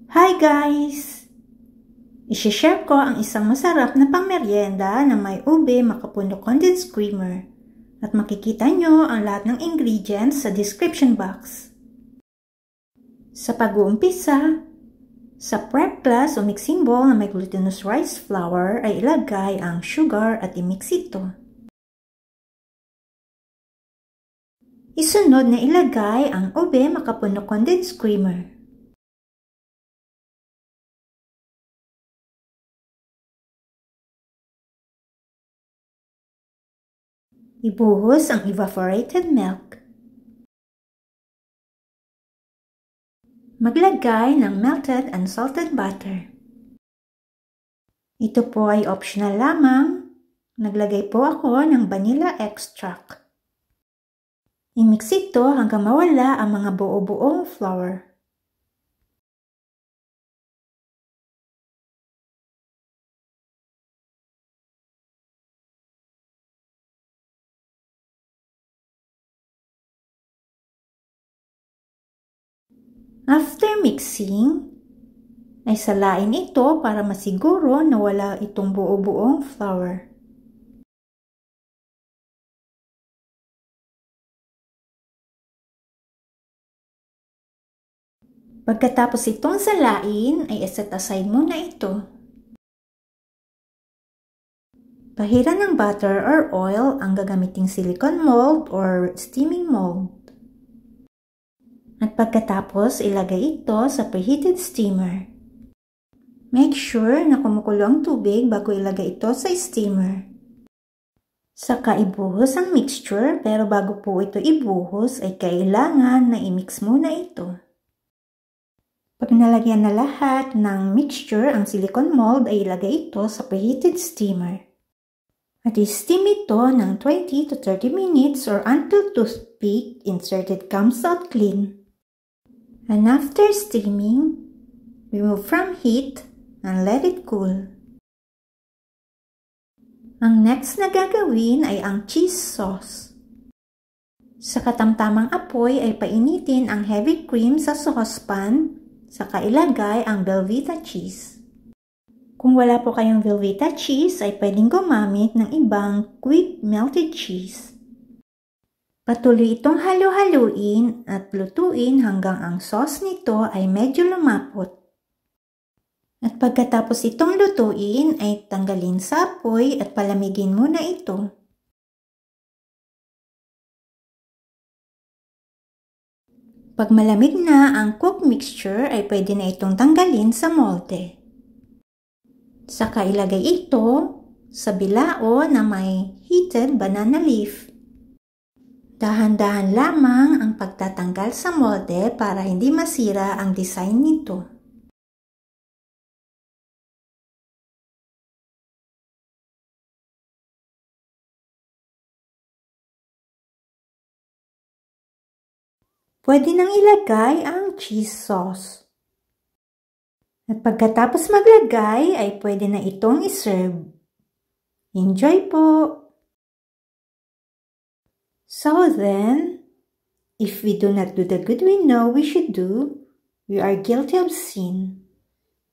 Hi guys! I-share ko ang isang masarap na pangmeryenda na may ube makapuno condensed creamer. At makikita nyo ang lahat ng ingredients sa description box. Sa pag-uumpisa, sa prep glass o mixing bowl na may glutinous rice flour ay ilagay ang sugar at i-mix ito. Isunod na ilagay ang ube makapuno condensed creamer. Ibuhos ang evaporated milk. Maglagay ng melted and salted butter. Ito po ay optional lamang. Naglagay po ako ng vanilla extract. I-mix ito hanggang mawala ang mga buo-buong flour. After mixing, ay salain ito para masiguro na wala itong buo-buong flour. Pagkatapos itong salain, ay set aside muna ito. Pahiran ng butter or oil ang gagamiting silicone mold or steaming mold. At pagkatapos, ilagay ito sa preheated steamer. Make sure na kumukulo ang tubig bago ilagay ito sa steamer. Saka ibuhos ang mixture, pero bago po ito ibuhos ay kailangan na i-mix muna ito. Pag nalagyan na lahat ng mixture ang silicone mold ay ilagay ito sa preheated steamer. At i-steam ito ng 20 to 30 minutes or until toothpick inserted comes out clean. And after steaming, remove from heat and let it cool. Ang next na gagawin ay ang cheese sauce. Sa katamtamang apoy ay painitin ang heavy cream sa saucepan, saka ilagay ang Velveeta cheese. Kung wala po kayong Velveeta cheese ay pwedeng gumamit ng ibang quick melted cheese. Patuloy itong halo-haluin at lutuin hanggang ang sauce nito ay medyo lumapot. At pagkatapos itong lutuin ay tanggalin sa apoy at palamigin muna ito. Pag malamig na ang cooked mixture ay pwede na itong tanggalin sa molde. Saka ilagay ito sa bilao na may heated banana leaf. Dahan-dahan lamang ang pagtatanggal sa molde para hindi masira ang design nito. Pwede nang ilagay ang cheese sauce. At pagkatapos maglagay ay pwede na itong iserve. Enjoy po! So then, if we do not do the good we know we should do, we are guilty of sin.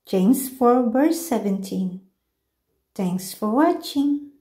James 4 verse 17. Thanks for watching.